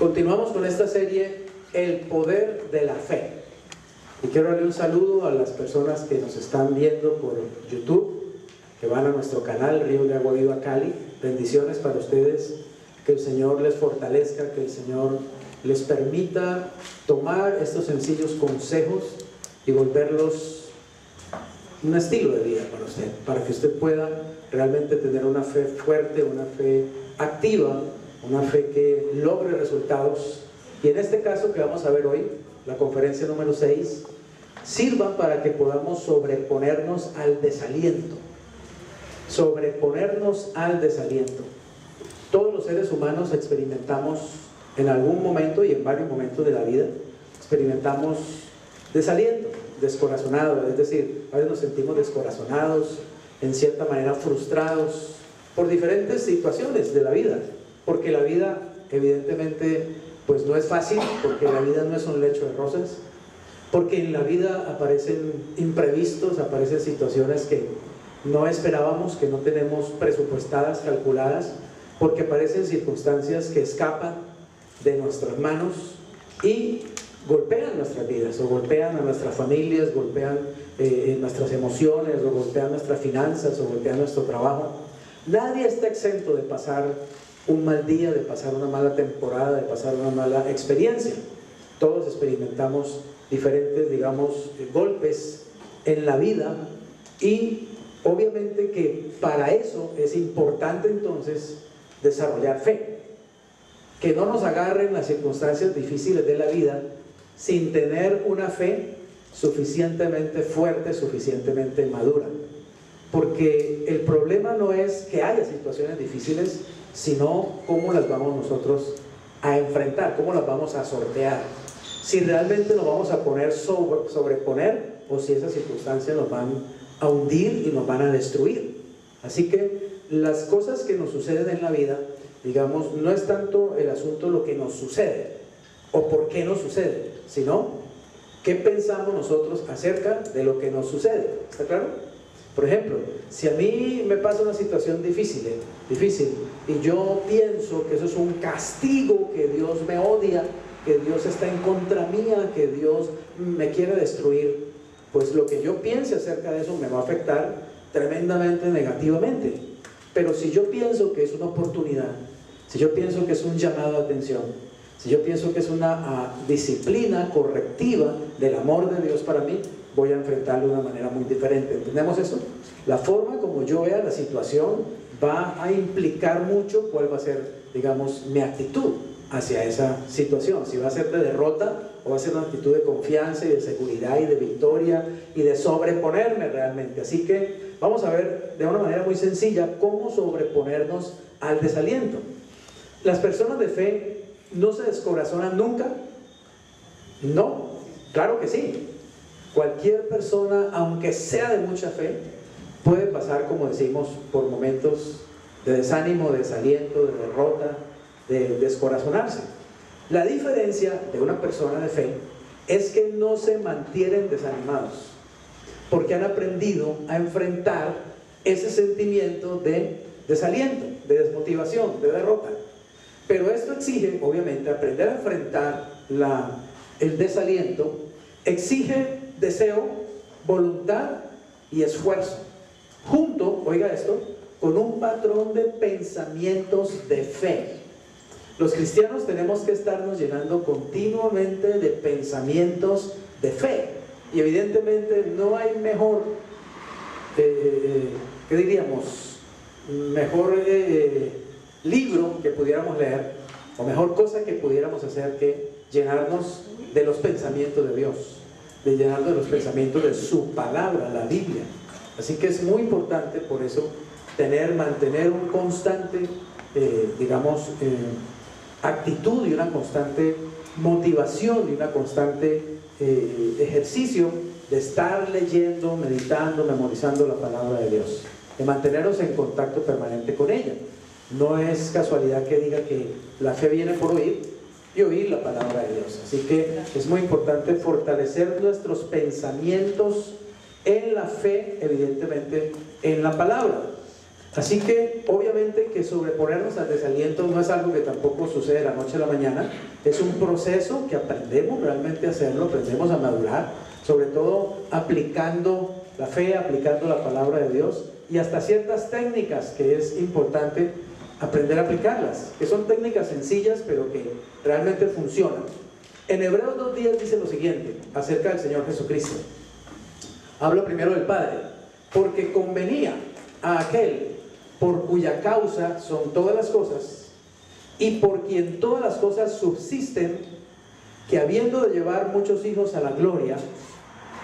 Continuamos con esta serie, El Poder de la Fe. Y quiero darle un saludo a las personas que nos están viendo por YouTube, que van a nuestro canal Río de Agua Viva Cali. Bendiciones para ustedes, que el Señor les fortalezca, que el Señor les permita tomar estos sencillos consejos y volverlos un estilo de vida para usted, para que usted pueda realmente tener una fe fuerte, una fe activa, una fe que logre resultados. Y en este caso que vamos a ver hoy, la conferencia número 6, sirva para que podamos sobreponernos al desaliento. Sobreponernos al desaliento. Todos los seres humanos experimentamos en algún momento y en varios momentos de la vida, experimentamos desaliento, descorazonado, es decir, a veces nos sentimos descorazonados, en cierta manera frustrados por diferentes situaciones de la vida, porque la vida evidentemente pues no es fácil, porque la vida no es un lecho de rosas, porque en la vida aparecen imprevistos, aparecen situaciones que no esperábamos, que no tenemos presupuestadas, calculadas, porque aparecen circunstancias que escapan de nuestras manos y golpean nuestras vidas, o golpean a nuestras familias, golpean nuestras emociones, o golpean nuestras finanzas, o golpean nuestro trabajo. Nadie está exento de pasar un mal día, de pasar una mala temporada, de pasar una mala experiencia. Todos experimentamos diferentes, digamos, golpes en la vida, y obviamente que para eso es importante entonces desarrollar fe, que no nos agarren las circunstancias difíciles de la vida sin tener una fe suficientemente fuerte, suficientemente madura, porque el problema no es que haya situaciones difíciles, sino cómo las vamos nosotros a enfrentar, cómo las vamos a sortear, si realmente nos vamos a sobreponer, o si esas circunstancias nos van a hundir y nos van a destruir. Así que las cosas que nos suceden en la vida, digamos, no es tanto el asunto lo que nos sucede o por qué nos sucede, sino qué pensamos nosotros acerca de lo que nos sucede. ¿Está claro? Por ejemplo, si a mí me pasa una situación difícil y yo pienso que eso es un castigo, que Dios me odia, que Dios está en contra mía, que Dios me quiere destruir, pues lo que yo piense acerca de eso me va a afectar tremendamente negativamente. Pero si yo pienso que es una oportunidad, si yo pienso que es un llamado de atención, si yo pienso que es una disciplina correctiva del amor de Dios para mí, voy a enfrentarlo de una manera muy diferente. ¿Entendemos eso? La forma como yo vea la situación va a implicar mucho cuál va a ser, digamos, mi actitud hacia esa situación. Si va a ser de derrota o va a ser una actitud de confianza y de seguridad y de victoria y de sobreponerme realmente. Así que vamos a ver de una manera muy sencilla cómo sobreponernos al desaliento. Las personas de fe no se descorazonan nunca. No, claro que sí. Cualquier persona, aunque sea de mucha fe, puede pasar, como decimos, por momentos de desánimo, de desaliento, de derrota, de descorazonarse. La diferencia de una persona de fe es que no se mantienen desanimados, porque han aprendido a enfrentar ese sentimiento de desaliento, de desmotivación, de derrota. Pero esto exige, obviamente, aprender a enfrentar el desaliento, exige deseo, voluntad y esfuerzo, junto, oiga esto, con un patrón de pensamientos de fe. Los cristianos tenemos que estarnos llenando continuamente de pensamientos de fe, y evidentemente no hay mejor, ¿qué diríamos? Mejor libro que pudiéramos leer, o mejor cosa que pudiéramos hacer que llenarnos de los pensamientos de Dios, de llenarnos de los pensamientos de su palabra, la Biblia. Así que es muy importante por eso mantener un constante, digamos, actitud y una constante motivación y una constante ejercicio de estar leyendo, meditando, memorizando la palabra de Dios, de mantenernos en contacto permanente con ella. No es casualidad que diga que la fe viene por oír y oír la palabra de Dios. Así que es muy importante fortalecer nuestros pensamientos en la fe, evidentemente en la palabra. Así que obviamente que sobreponernos al desaliento no es algo que tampoco sucede de la noche a la mañana, es un proceso que aprendemos realmente a hacerlo, aprendemos a madurar, sobre todo aplicando la fe, aplicando la palabra de Dios y hasta ciertas técnicas que es importante aprender a aplicarlas, que son técnicas sencillas pero que realmente funcionan. En Hebreos 2:10 dice lo siguiente acerca del Señor Jesucristo. Habla primero del Padre, porque convenía a aquel por cuya causa son todas las cosas y por quien todas las cosas subsisten, que habiendo de llevar muchos hijos a la gloria,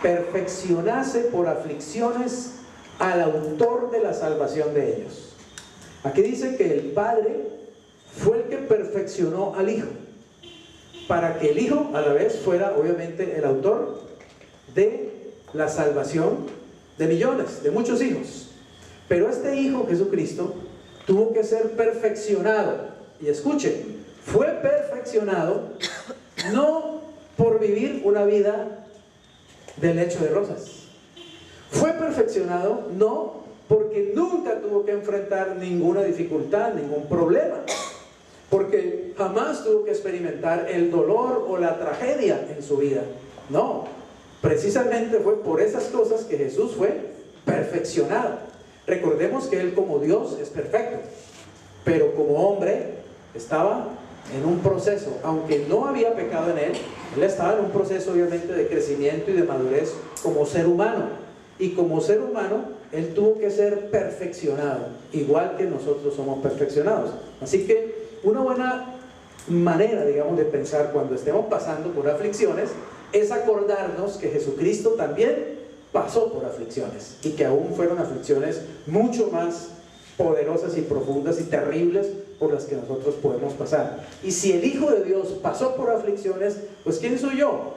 perfeccionase por aflicciones al autor de la salvación de ellos. Aquí dice que el Padre fue el que perfeccionó al Hijo, para que el Hijo a la vez fuera obviamente el autor de la salvación de millones, de muchos hijos. Pero este Hijo Jesucristo tuvo que ser perfeccionado, y escuchen, fue perfeccionado no por vivir una vida de lecho de rosas, fue perfeccionado no porque nunca tuvo que enfrentar ninguna dificultad, ningún problema, porque jamás tuvo que experimentar el dolor o la tragedia en su vida. No, precisamente fue por esas cosas que Jesús fue perfeccionado. Recordemos que Él como Dios es perfecto, pero como hombre estaba en un proceso, aunque no había pecado en Él estaba en un proceso obviamente de crecimiento y de madurez como ser humano, y como ser humano Él tuvo que ser perfeccionado, igual que nosotros somos perfeccionados. Así que una buena manera, digamos, de pensar cuando estemos pasando por aflicciones es acordarnos que Jesucristo también pasó por aflicciones, y que aún fueron aflicciones mucho más poderosas y profundas y terribles por las que nosotros podemos pasar. Y si el Hijo de Dios pasó por aflicciones, pues ¿quién soy yo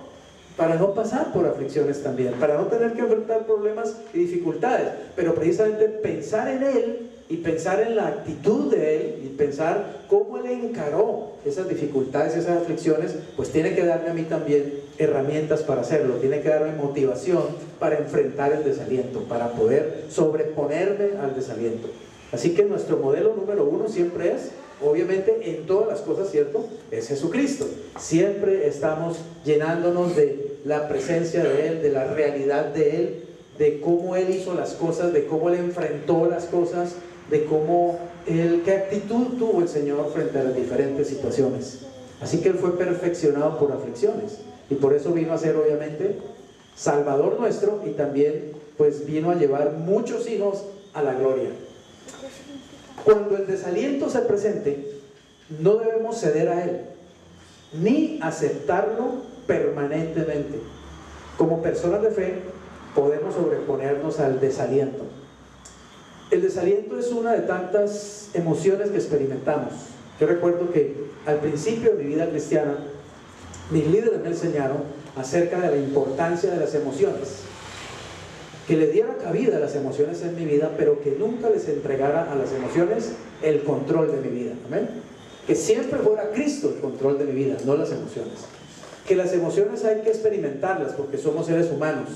para no pasar por aflicciones también? Para no tener que enfrentar problemas y dificultades, pero precisamente pensar en Él y pensar en la actitud de Él y pensar cómo Él encaró esas dificultades y esas aflicciones, pues tiene que darme a mí también herramientas para hacerlo, tiene que darme motivación para enfrentar el desaliento, para poder sobreponerme al desaliento. Así que nuestro modelo número uno siempre es, obviamente en todas las cosas, ¿cierto?, es Jesucristo. Siempre estamos llenándonos de la presencia de Él, de la realidad de Él, de cómo Él hizo las cosas, de cómo Él enfrentó las cosas, de cómo qué actitud tuvo el Señor frente a las diferentes situaciones. Así que Él fue perfeccionado por aflicciones, y por eso vino a ser obviamente Salvador nuestro, y también pues vino a llevar muchos hijos a la gloria. Cuando el desaliento se presente, no debemos ceder a él, ni aceptarlo permanentemente. Como personas de fe, podemos sobreponernos al desaliento. El desaliento es una de tantas emociones que experimentamos. Yo recuerdo que al principio de mi vida cristiana, mis líderes me enseñaron acerca de la importancia de las emociones, que le diera cabida a las emociones en mi vida, pero que nunca les entregara a las emociones el control de mi vida. Amén. Que siempre fuera Cristo el control de mi vida, no las emociones. Que las emociones hay que experimentarlas porque somos seres humanos.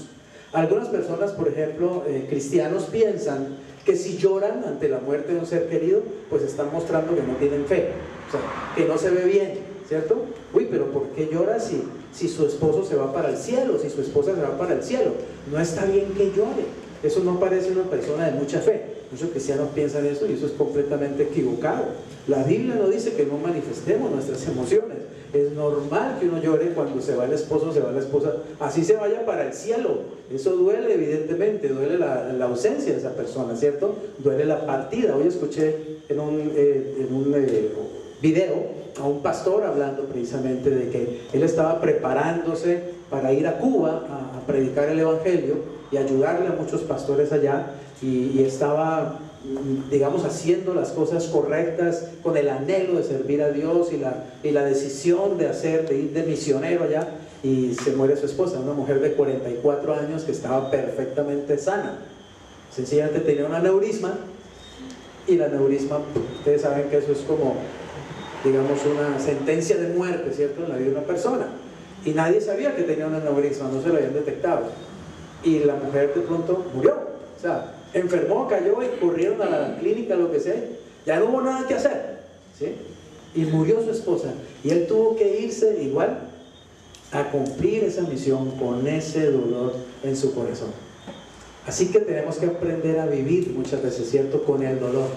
Algunas personas, por ejemplo, cristianos, piensan que si lloran ante la muerte de un ser querido, pues están mostrando que no tienen fe, o sea, que no se ve bien, ¿cierto? Uy, pero ¿por qué llora si su esposo se va para el cielo, si su esposa se va para el cielo? No está bien que llore. Eso no parece una persona de mucha fe. Muchos cristianos piensan eso, y eso es completamente equivocado. La Biblia no dice que no manifestemos nuestras emociones. Es normal que uno llore cuando se va el esposo, se va la esposa, así se vaya para el cielo. Eso duele, evidentemente, duele la ausencia de esa persona, ¿cierto? Duele la partida. Hoy escuché en un video a un pastor hablando precisamente de que él estaba preparándose para ir a Cuba a predicar el evangelio y ayudarle a muchos pastores allá, y estaba, digamos, haciendo las cosas correctas con el anhelo de servir a Dios y la decisión de ir de misionero allá, y se muere su esposa, una mujer de 44 años que estaba perfectamente sana. Sencillamente tenía un aneurisma, y el aneurisma, ustedes saben que eso es como, digamos, una sentencia de muerte, ¿cierto?, en la vida de una persona, y nadie sabía que tenía un aneurisma, no se lo habían detectado, y la mujer de pronto murió. O sea, enfermó, cayó y corrieron a la clínica, lo que sea, ya no hubo nada que hacer, ¿sí? Y murió su esposa, y él tuvo que irse igual a cumplir esa misión con ese dolor en su corazón. Así que tenemos que aprender a vivir muchas veces, ¿cierto?, con el dolor,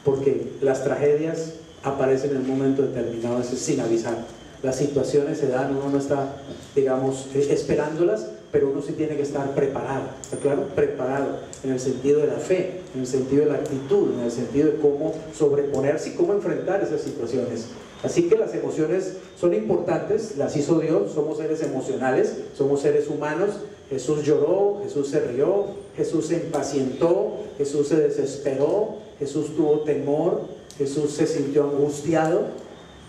porque las tragedias aparecen en un momento determinado, a veces sin avisar. Las situaciones se dan, uno no está, digamos, esperándolas, pero uno sí tiene que estar preparado, ¿está claro? Preparado en el sentido de la fe, en el sentido de la actitud, en el sentido de cómo sobreponerse y cómo enfrentar esas situaciones. Así que las emociones son importantes, las hizo Dios, somos seres emocionales, somos seres humanos. Jesús lloró, Jesús se rió, Jesús se impacientó, Jesús se desesperó, Jesús tuvo temor, Jesús se sintió angustiado.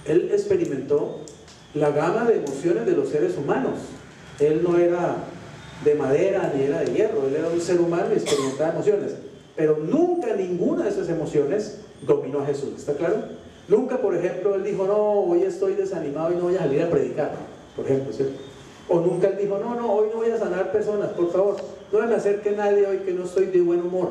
Él experimentó la gama de emociones de los seres humanos. Él no era de madera ni era de hierro, él era un ser humano y experimentaba emociones, pero nunca ninguna de esas emociones dominó a Jesús, ¿está claro? Nunca, por ejemplo, él dijo, no, hoy estoy desanimado y no voy a salir a predicar, por ejemplo, ¿cierto? O nunca él dijo, no, hoy no voy a sanar personas, por favor, no me acerque nadie hoy que no estoy de buen humor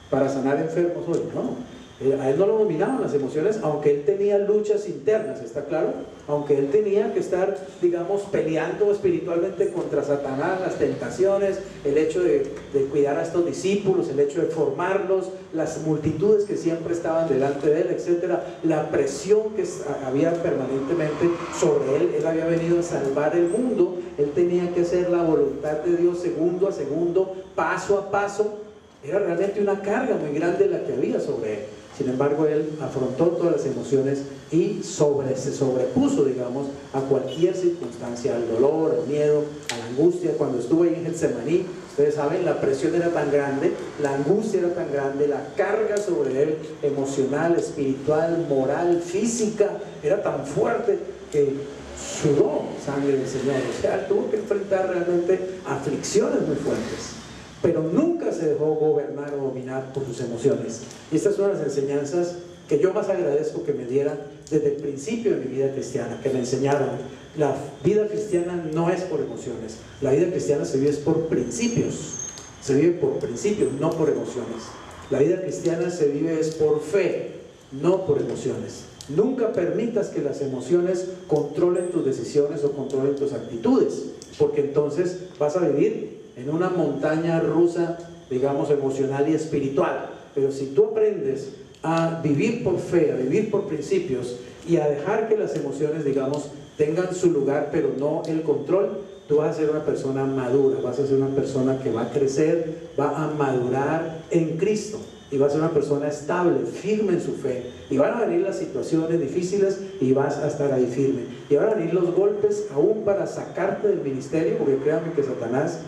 para sanar enfermos hoy, no. A él no lo dominaban las emociones, aunque él tenía luchas internas, ¿está claro? Aunque él tenía que estar, digamos, peleando espiritualmente contra Satanás, las tentaciones, el hecho de cuidar a estos discípulos, el hecho de formarlos, las multitudes que siempre estaban delante de él, etcétera, la presión que había permanentemente sobre él. Él había venido a salvar el mundo, él tenía que hacer la voluntad de Dios segundo a segundo, paso a paso. Era realmente una carga muy grande la que había sobre él. Sin embargo, él afrontó todas las emociones y se sobrepuso, digamos, a cualquier circunstancia, al dolor, al miedo, a la angustia. Cuando estuvo ahí en Getsemaní, ustedes saben, la presión era tan grande, la angustia era tan grande, la carga sobre él, emocional, espiritual, moral, física, era tan fuerte que sudó sangre del Señor. O sea, tuvo que enfrentar realmente aflicciones muy fuertes, pero nunca se dejó gobernar o dominar por sus emociones. Y esta es una de las enseñanzas que yo más agradezco que me dieran desde el principio de mi vida cristiana, que me enseñaron. La vida cristiana no es por emociones, la vida cristiana se vive por principios, se vive por principios, no por emociones. La vida cristiana se vive es por fe, no por emociones. Nunca permitas que las emociones controlen tus decisiones o controlen tus actitudes, porque entonces vas a vivir en una montaña rusa, digamos, emocional y espiritual. Pero si tú aprendes a vivir por fe, a vivir por principios y a dejar que las emociones, digamos, tengan su lugar, pero no el control, tú vas a ser una persona madura, vas a ser una persona que va a crecer, va a madurar en Cristo y vas a ser una persona estable, firme en su fe. Y van a venir las situaciones difíciles y vas a estar ahí firme. Y van a venir los golpes aún para sacarte del ministerio, porque créanme que Satanás,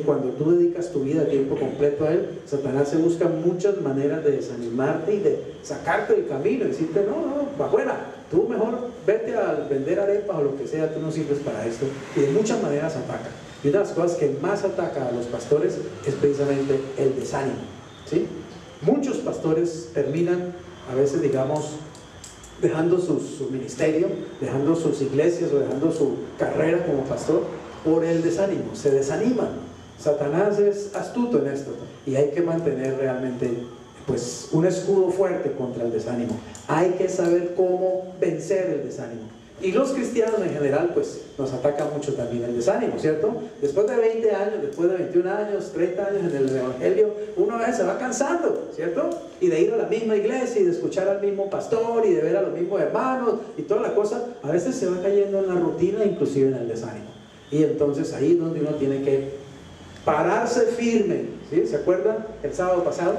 cuando tú dedicas tu vida a tiempo completo a él, Satanás se busca muchas maneras de desanimarte y de sacarte del camino y decirte, no, para afuera, tú mejor vete a vender arepas o lo que sea, tú no sirves para esto. Y de muchas maneras ataca. Y una de las cosas que más ataca a los pastores es precisamente el desánimo, ¿sí? Muchos pastores terminan a veces, digamos, dejando su ministerio, dejando sus iglesias o dejando su carrera como pastor por el desánimo, se desaniman. Satanás es astuto en esto y hay que mantener realmente, pues, un escudo fuerte contra el desánimo. Hay que saber cómo vencer el desánimo. Y los cristianos en general, pues, nos ataca mucho también el desánimo, ¿cierto? Después de 20 años, después de 21 años, 30 años en el Evangelio, uno a veces se va cansando, ¿cierto? Y de ir a la misma iglesia y de escuchar al mismo pastor y de ver a los mismos hermanos y toda la cosa, a veces se va cayendo en la rutina, inclusive en el desánimo. Y entonces ahí es donde uno tiene que pararse firme, ¿sí? ¿Se acuerdan el sábado pasado?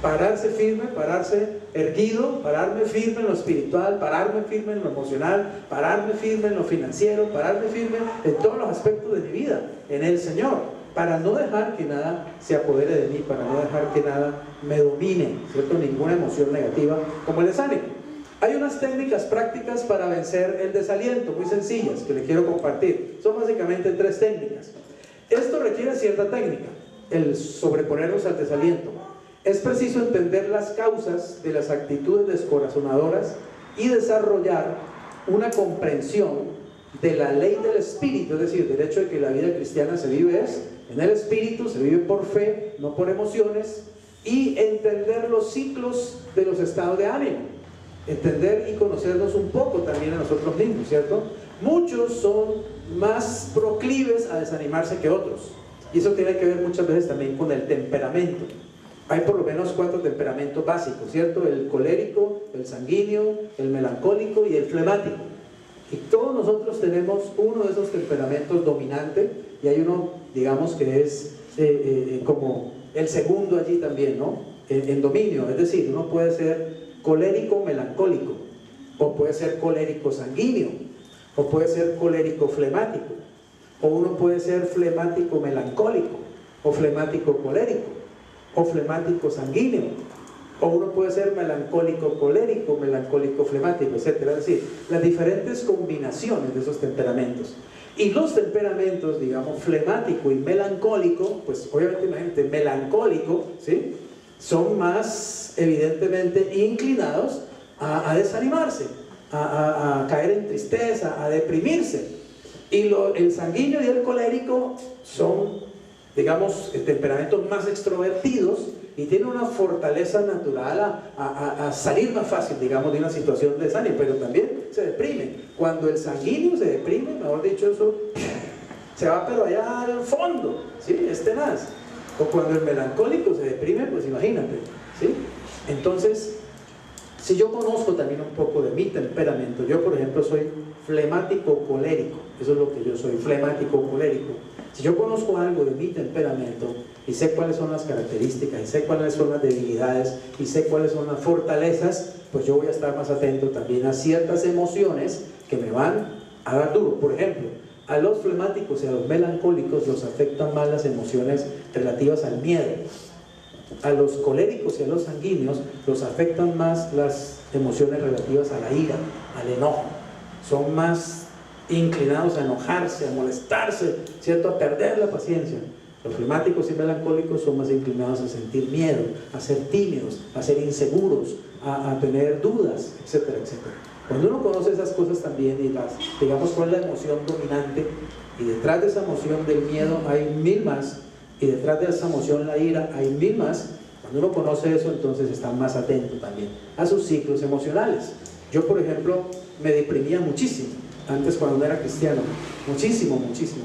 Pararse firme, pararse erguido, pararme firme en lo espiritual, pararme firme en lo emocional, pararme firme en lo financiero, pararme firme en todos los aspectos de mi vida, en el Señor, para no dejar que nada se apodere de mí, para no dejar que nada me domine, ¿cierto? Ninguna emoción negativa como el desánimo. Hay unas técnicas prácticas para vencer el desaliento, muy sencillas, que le quiero compartir. Son básicamente 3 técnicas. Esto requiere cierta técnica, el sobreponernos al desaliento. Es preciso entender las causas de las actitudes descorazonadoras y desarrollar una comprensión de la ley del espíritu, es decir, del hecho de que la vida cristiana se vive en el espíritu, se vive por fe, no por emociones, y entender los ciclos de los estados de ánimo, entender y conocernos un poco también a nosotros mismos, ¿cierto? Muchos son más proclives a desanimarse que otros, y eso tiene que ver muchas veces también con el temperamento. Hay por lo menos 4 temperamentos básicos, ¿cierto? El colérico, el sanguíneo, el melancólico y el flemático. Y todos nosotros tenemos uno de esos temperamentos dominante, y hay uno, digamos, que es como el segundo allí también, ¿no? En dominio, es decir, uno puede ser colérico melancólico, o puede ser colérico sanguíneo, o puede ser colérico flemático, o uno puede ser flemático melancólico, o flemático colérico, o flemático sanguíneo, o uno puede ser melancólico colérico, melancólico flemático, etc. Es decir, las diferentes combinaciones de esos temperamentos. Y los temperamentos, digamos, flemático y melancólico, pues obviamente melancólico, ¿sí?, son más evidentemente inclinados a desanimarse, a caer en tristeza, a deprimirse. Y el sanguíneo y el colérico son, digamos, temperamentos más extrovertidos y tienen una fortaleza natural a salir más fácil, digamos, de una situación de desánimo, pero también se deprimen. Cuando el sanguíneo se deprime, mejor dicho, eso se va pero allá al fondo, ¿sí? Es tenaz. O cuando el melancólico se deprime, pues imagínate, ¿sí? Entonces, si yo conozco también un poco de mi temperamento, yo por ejemplo soy flemático colérico, eso es lo que yo soy, flemático colérico. Si yo conozco algo de mi temperamento y sé cuáles son las características, y sé cuáles son las debilidades, y sé cuáles son las fortalezas, pues yo voy a estar más atento también a ciertas emociones que me van a dar duro. Por ejemplo, a los flemáticos y a los melancólicos los afectan más las emociones relativas al miedo. A los coléricos y a los sanguíneos los afectan más las emociones relativas a la ira, al enojo. Son más inclinados a enojarse, a molestarse, ¿cierto?, a perder la paciencia. Los flemáticos y melancólicos son más inclinados a sentir miedo, a ser tímidos, a ser inseguros, a tener dudas, etcétera, etcétera. Cuando uno conoce esas cosas también y las, digamos, cuál es la emoción dominante, y detrás de esa emoción del miedo hay 1000 más, y detrás de esa emoción la ira hay 1000 más, cuando uno conoce eso, entonces está más atento también a sus ciclos emocionales. Yo, por ejemplo, me deprimía muchísimo antes cuando no era cristiano, muchísimo,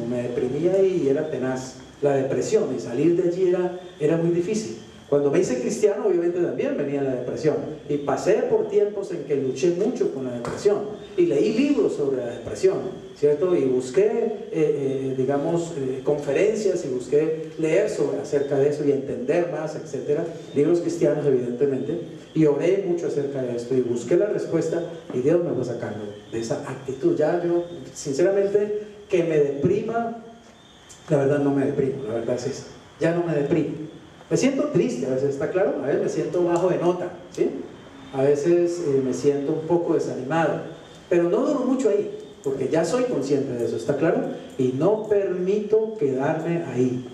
me deprimía y era tenaz la depresión, y salir de allí era muy difícil. Cuando me hice cristiano, obviamente también venía la depresión, y pasé por tiempos en que luché mucho con la depresión, y leí libros sobre la depresión, ¿cierto? Y busqué, digamos, conferencias, y busqué leer acerca de eso y entender más, etcétera, libros cristianos evidentemente, y oré mucho acerca de esto, y busqué la respuesta, y Dios me fue sacando de esa actitud. Ya yo, sinceramente, que me deprima, la verdad no me deprimo, la verdad es esa, ya no me deprimo. Me siento triste a veces, ¿está claro? A veces me siento bajo de nota, ¿sí? A veces me siento un poco desanimado, pero no duro mucho ahí, porque ya soy consciente de eso, ¿está claro? Y no permito quedarme ahí.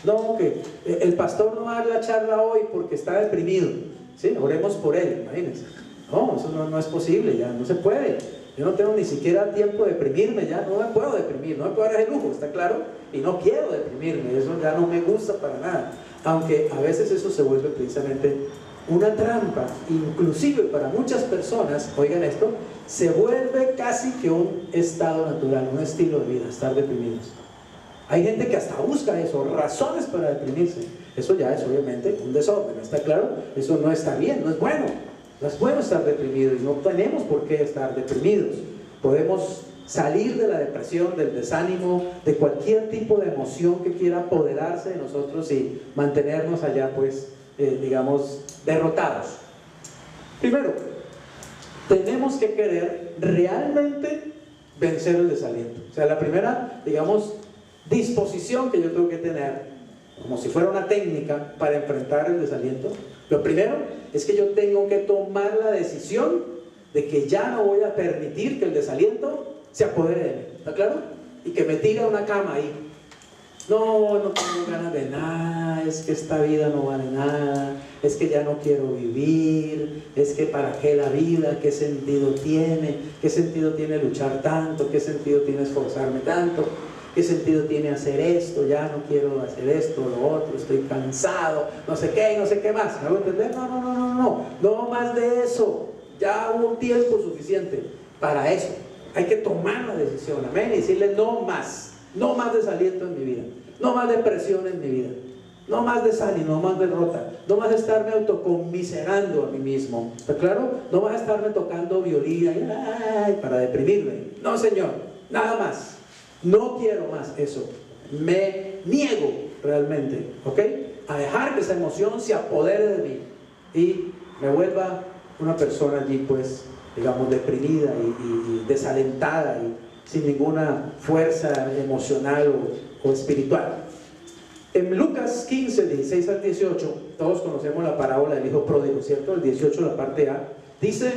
No, que el pastor no va a dar la charla hoy porque está deprimido, ¿sí? Oremos por él, imagínense. No, eso no es posible, ya no se puede. Yo no tengo ni siquiera tiempo de deprimirme, ya no me puedo deprimir, no me puedo dar ese lujo, ¿está claro? Y no quiero deprimirme, eso ya no me gusta para nada. Aunque a veces eso se vuelve precisamente una trampa, inclusive para muchas personas, oigan esto, se vuelve casi que un estado natural, un estilo de vida, estar deprimidos. Hay gente que hasta busca eso, razones para deprimirse. Eso ya es obviamente un desorden, ¿está claro? Eso no está bien, no es bueno. No es bueno estar deprimidos, no tenemos por qué estar deprimidos. Podemos salir de la depresión, del desánimo, de cualquier tipo de emoción que quiera apoderarse de nosotros y mantenernos allá, pues, digamos, derrotados. Primero, tenemos que querer realmente vencer el desaliento. O sea, la primera, digamos, disposición que yo tengo que tener, como si fuera una técnica para enfrentar el desaliento, lo primero es que yo tengo que tomar la decisión de que ya no voy a permitir que el desaliento se apodere de mí, ¿está claro? Y que me tire a una cama ahí. No tengo ganas de nada, es que esta vida no vale nada, es que ya no quiero vivir, es que para qué la vida, qué sentido tiene luchar tanto, qué sentido tiene esforzarme tanto. ¿Qué sentido tiene hacer esto? Ya no quiero hacer esto, lo otro, estoy cansado, no sé qué y no sé qué más. ¿Me hago entender? No más de eso. Ya hubo tiempo suficiente para eso. Hay que tomar la decisión, amén, y decirle no más desaliento en mi vida, no más depresión en mi vida, no más desánimo, no más derrota, no más estarme autoconmiserando a mí mismo, ¿está claro? No más estarme tocando violín para deprimirme. No, Señor, nada más. No quiero más eso. Me niego realmente, ¿ok? A dejar que esa emoción se apodere de mí y me vuelva una persona allí, pues, digamos, deprimida y desalentada y sin ninguna fuerza emocional o espiritual. En Lucas 15, 16 al 18, todos conocemos la parábola del hijo pródigo, ¿cierto? El 18, la parte A, dice,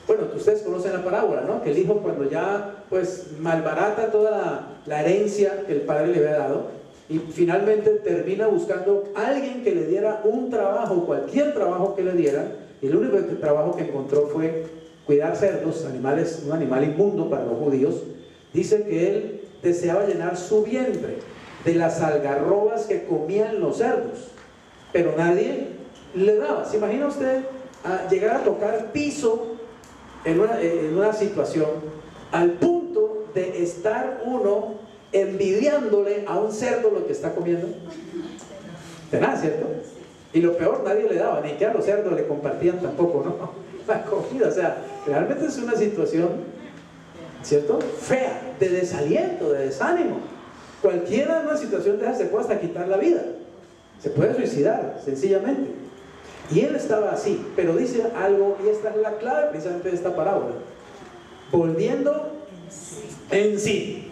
bueno, ustedes conocen la parábola, ¿no? Que el hijo, cuando ya pues malbarata toda la herencia que el padre le había dado, y finalmente termina buscando a alguien que le diera un trabajo, cualquier trabajo que le dieran, y el único trabajo que encontró fue cuidar cerdos, animales, un animal inmundo para los judíos. Dice que él deseaba llenar su vientre de las algarrobas que comían los cerdos, pero nadie le daba. ¿Se imagina usted llegar a tocar piso en una situación al punto de estar uno envidiándole a un cerdo lo que está comiendo? Tenaz, ¿cierto? Y lo peor, nadie le daba, ni que a los cerdos le compartían tampoco, ¿no? La comida, o sea, realmente es una situación, ¿cierto? Fea, de desaliento, de desánimo. Cualquiera en una situación de esa se puede hasta quitar la vida, se puede suicidar, sencillamente. Y él estaba así, pero dice algo, y esta es la clave precisamente de esta parábola: volviendo en sí.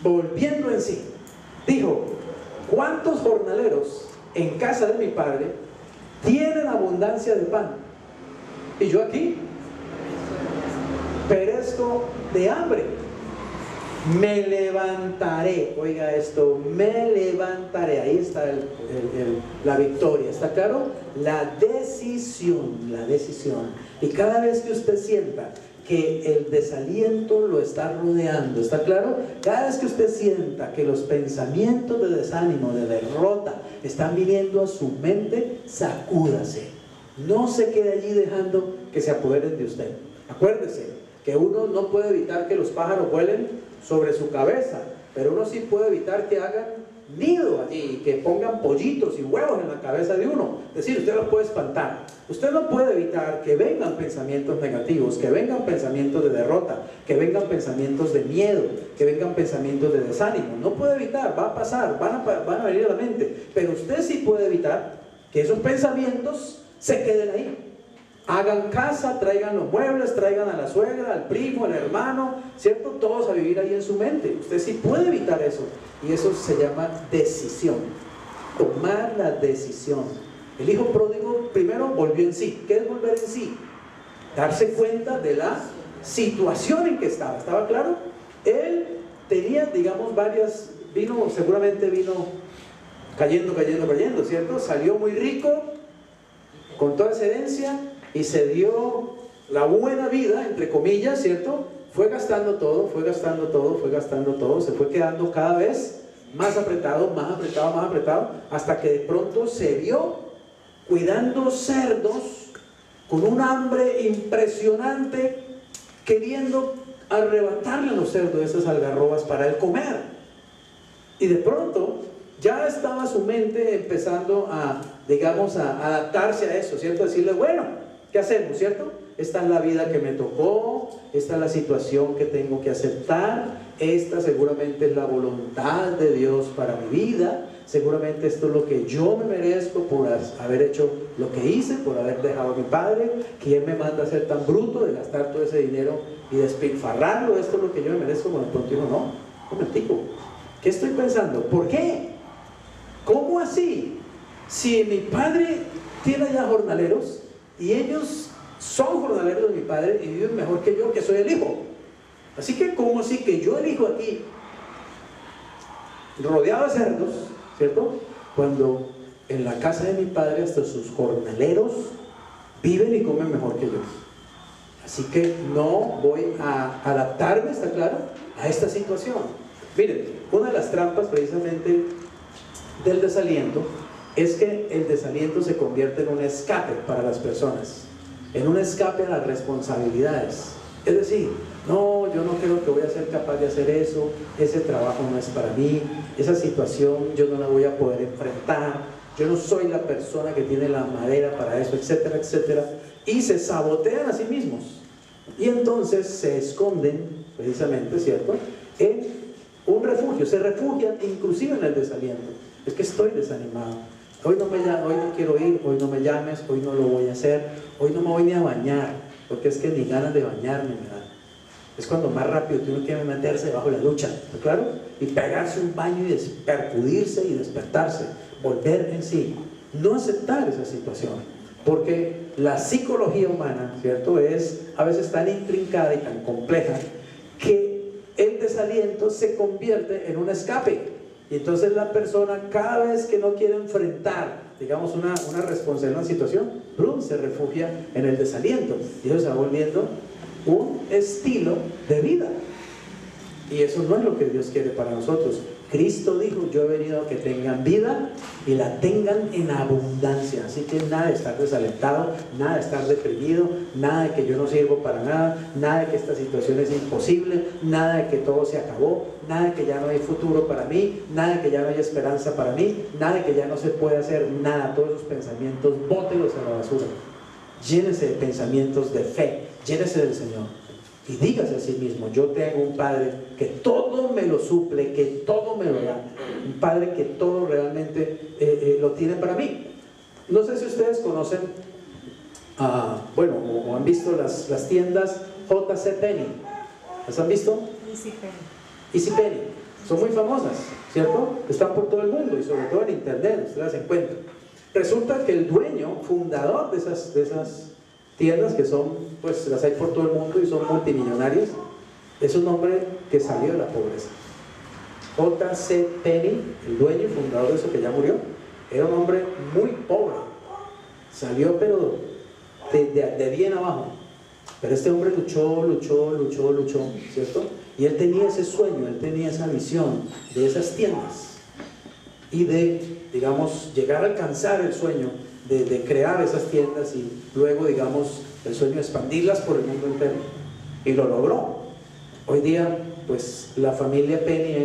Volviendo en sí. Dijo: ¿cuántos jornaleros en casa de mi padre tienen abundancia de pan? Y yo aquí perezco de hambre. Me levantaré, oiga esto, me levantaré. Ahí está la victoria, ¿está claro? La decisión. Y cada vez que usted sienta que el desaliento lo está rodeando, ¿está claro? Cada vez que usted sienta que los pensamientos de desánimo, de derrota, están viniendo a su mente, sacúdase. No se quede allí dejando que se apoderen de usted. Acuérdese que uno no puede evitar que los pájaros vuelen sobre su cabeza, pero uno sí puede evitar que hagan nido allí, que pongan pollitos y huevos en la cabeza de uno. Es decir, usted los puede espantar. Usted no puede evitar que vengan pensamientos negativos, que vengan pensamientos de derrota, que vengan pensamientos de miedo, que vengan pensamientos de desánimo. No puede evitar, va a pasar, van a venir a la mente, pero usted sí puede evitar que esos pensamientos se queden ahí. Hagan casa, traigan los muebles, traigan a la suegra, al primo, al hermano, ¿cierto? Todos a vivir ahí en su mente. Usted sí puede evitar eso. Y eso se llama decisión. Tomar la decisión. El hijo pródigo primero volvió en sí. ¿Qué es volver en sí? Darse cuenta de la situación en que estaba. ¿Estaba claro? Él tenía, digamos, seguramente vino cayendo, ¿cierto? Salió muy rico, con toda esa herencia, y se dio la buena vida, entre comillas, ¿cierto? Fue gastando todo, se fue quedando cada vez más apretado, hasta que de pronto se vio cuidando cerdos con un hambre impresionante, queriendo arrebatarle a los cerdos esas algarrobas para él comer. Y de pronto ya estaba su mente empezando a adaptarse a eso, ¿cierto? Decirle, bueno, ¿qué hacemos, cierto? Esta es la vida que me tocó, esta es la situación que tengo que aceptar, esta seguramente es la voluntad de Dios para mi vida, seguramente esto es lo que yo me merezco por haber hecho lo que hice, por haber dejado a mi padre. ¿Quién me manda a ser tan bruto de gastar todo ese dinero y despilfarrarlo? Esto es lo que yo me merezco. Bueno, pronto digo, no, un momentico, ¿qué estoy pensando? ¿Por qué? ¿Cómo así? Si mi padre tiene ya jornaleros y ellos son jornaleros de mi padre y viven mejor que yo, que soy el hijo, así que ¿cómo así que yo elijo aquí rodeado de cerdos, ¿cierto? Cuando en la casa de mi padre hasta sus jornaleros viven y comen mejor que yo? Así que no voy a adaptarme, ¿está claro?, a esta situación. Miren, una de las trampas precisamente del desaliento es que el desaliento se convierte en un escape para las personas, en un escape a las responsabilidades. Es decir, no, yo no creo que voy a ser capaz de hacer eso, ese trabajo no es para mí, esa situación yo no la voy a poder enfrentar, yo no soy la persona que tiene la madera para eso, etcétera, etcétera, y se sabotean a sí mismos. Y entonces se esconden, precisamente, ¿cierto?, en un refugio, se refugian inclusive en el desaliento. Es que estoy desanimado, hoy no quiero ir, hoy no me llames, hoy no lo voy a hacer, hoy no me voy ni a bañar, porque es que ni ganas de bañarme me dan. Es cuando más rápido uno quiere meterse debajo de la ducha, ¿está claro? Y pegarse un baño y percudirse y despertarse, volver en sí, no aceptar esa situación, porque la psicología humana, ¿cierto?, es a veces tan intrincada y tan compleja que el desaliento se convierte en un escape. Y entonces la persona, cada vez que no quiere enfrentar, digamos, una responsabilidad, una situación, se refugia en el desaliento, y eso se va volviendo un estilo de vida. Y eso no es lo que Dios quiere para nosotros. Cristo dijo: yo he venido a que tengan vida y la tengan en abundancia. Así que nada de estar desalentado, nada de estar deprimido, nada de que yo no sirvo para nada, nada de que esta situación es imposible, nada de que todo se acabó, nada de que ya no hay futuro para mí, nada de que ya no hay esperanza para mí, nada de que ya no se puede hacer nada. Todos esos pensamientos, bótelos a la basura. Llénese de pensamientos de fe, llénese del Señor. Y dígase a sí mismo: yo tengo un Padre que todo me lo suple, que todo me lo da, un Padre que todo realmente lo tiene para mí. No sé si ustedes conocen, o han visto las tiendas J.C. Penney. ¿Las han visto? Easy Penny. Son muy famosas, ¿cierto? Están por todo el mundo y sobre todo en internet, ustedes las encuentran. Resulta que el dueño, fundador de esas tiendas, que son, pues las hay por todo el mundo y son multimillonarias, es un hombre que salió de la pobreza. J.C. Penney, el dueño y fundador de eso, que ya murió, era un hombre muy pobre, salió pero de bien abajo, pero este hombre luchó, ¿cierto? Y él tenía ese sueño, él tenía esa visión de esas tiendas y de, digamos, llegar a alcanzar el sueño de crear esas tiendas y luego, digamos, el sueño de expandirlas por el mundo entero, y lo logró. Hoy día, pues, la familia Penny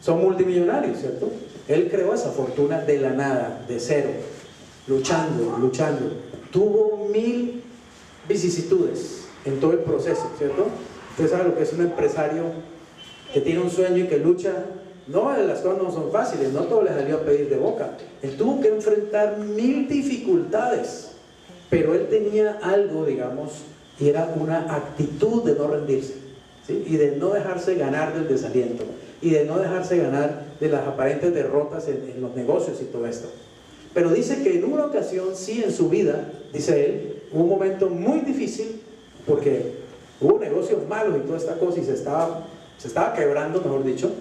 son multimillonarios, ¿cierto? Él creó esa fortuna de la nada, de cero, luchando. Tuvo 1000 vicisitudes en todo el proceso, ¿cierto? Usted sabe lo que es un empresario que tiene un sueño y que lucha. No, las cosas no son fáciles, no todo le salió a pedir de boca. Él tuvo que enfrentar 1000 dificultades, pero él tenía algo, digamos, y era una actitud de no rendirse, ¿sí? Y de no dejarse ganar del desaliento, y de no dejarse ganar de las aparentes derrotas en los negocios y todo esto. Pero dice que en una ocasión, sí, en su vida, dice él, hubo un momento muy difícil, porque hubo negocios malos y toda esta cosa, y se estaba quebrando, mejor dicho.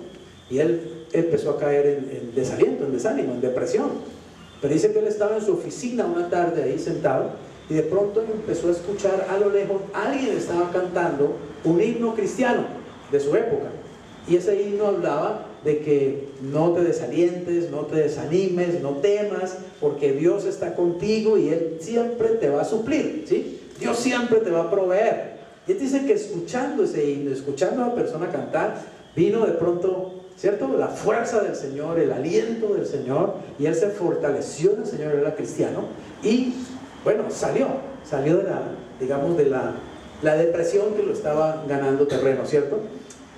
Y él empezó a caer en desaliento, en desánimo, en depresión. Pero dice que él estaba en su oficina una tarde ahí sentado, y de pronto empezó a escuchar a lo lejos, alguien estaba cantando un himno cristiano de su época. Y ese himno hablaba de que no te desalientes, no te desanimes, no temas, porque Dios está contigo y Él siempre te va a suplir, ¿sí? Dios siempre te va a proveer. Y él dice que escuchando ese himno, escuchando a la persona cantar, vino de pronto, ¿cierto?, la fuerza del Señor, el aliento del Señor, y él se fortaleció en el Señor, él era cristiano, y bueno, salió de la depresión que lo estaba ganando terreno, ¿cierto?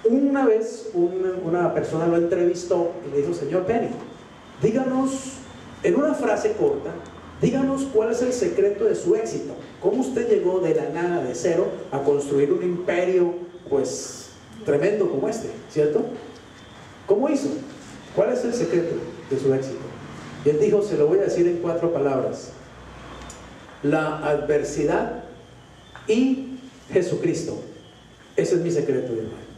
Una vez una persona lo entrevistó y le dijo: señor Penny, díganos, en una frase corta, díganos cuál es el secreto de su éxito. ¿Cómo usted llegó de la nada, de cero, a construir un imperio, pues, tremendo como este, ¿cierto? ¿Cómo hizo? ¿Cuál es el secreto de su éxito? Y él dijo: se lo voy a decir en 4 palabras: la adversidad y Jesucristo. Ese es mi secreto, hermano.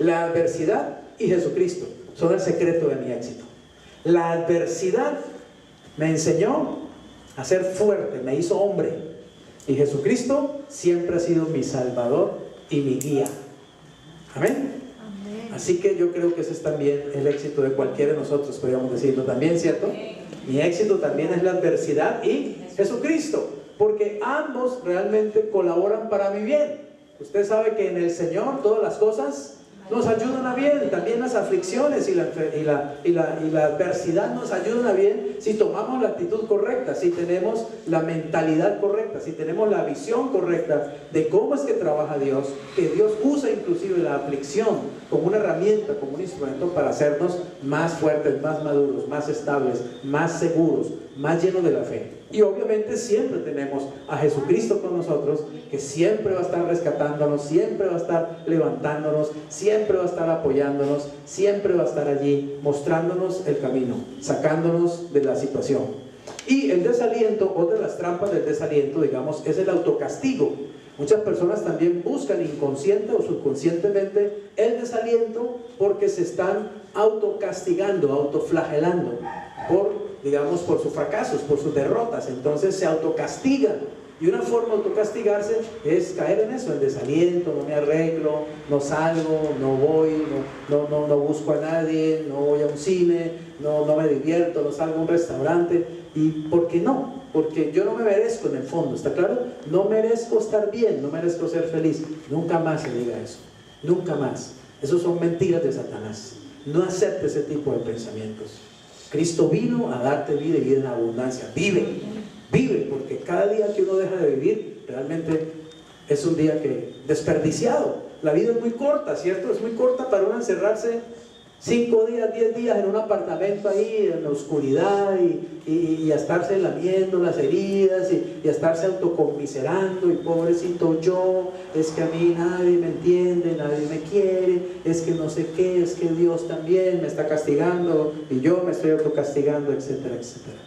La adversidad y Jesucristo son el secreto de mi éxito. La adversidad me enseñó a ser fuerte, me hizo hombre, y Jesucristo siempre ha sido mi Salvador y mi guía. Amén. Así que yo creo que ese es también el éxito de cualquiera de nosotros, podríamos decirlo también, ¿cierto? Mi éxito también es la adversidad y Jesucristo, porque ambos realmente colaboran para mi bien. Usted sabe que en el Señor todas las cosas nos ayudan a bien, también las aflicciones y la adversidad nos ayudan a bien si tomamos la actitud correcta, si tenemos la mentalidad correcta, si tenemos la visión correcta de cómo es que trabaja Dios, que Dios usa inclusive la aflicción como una herramienta, como un instrumento para hacernos más fuertes, más maduros, más estables, más seguros, más llenos de la fe. Y obviamente siempre tenemos a Jesucristo con nosotros, que siempre va a estar rescatándonos, siempre va a estar levantándonos, siempre va a estar apoyándonos, siempre va a estar allí mostrándonos el camino, sacándonos de la situación. Y el desaliento, otra de las trampas del desaliento, digamos, es el autocastigo. Muchas personas también buscan inconsciente o subconscientemente el desaliento porque se están autocastigando, autoflagelando digamos, por sus fracasos, por sus derrotas. Entonces se autocastigan. Y una forma de autocastigarse es caer en eso, en desaliento, no me arreglo, no salgo, no voy, no busco a nadie, no voy a un cine, no me divierto, no salgo a un restaurante. ¿Y por qué no? Porque yo no me merezco en el fondo, ¿está claro? No merezco estar bien, no merezco ser feliz. Nunca más se diga eso, nunca más. Esos son mentiras de Satanás. No acepte ese tipo de pensamientos. Cristo vino a darte vida y vida en abundancia. Vive, porque cada día que uno deja de vivir realmente es un día que desperdiciado. La vida es muy corta, ¿cierto? Es muy corta para uno encerrarse 5 días, 10 días en un apartamento ahí en la oscuridad y a estarse lamiendo las heridas y a estarse autocomiserando y pobrecito yo, es que a mí nadie me entiende, nadie me quiere, es que no sé qué, es que Dios también me está castigando y yo me estoy autocastigando, etcétera, etcétera.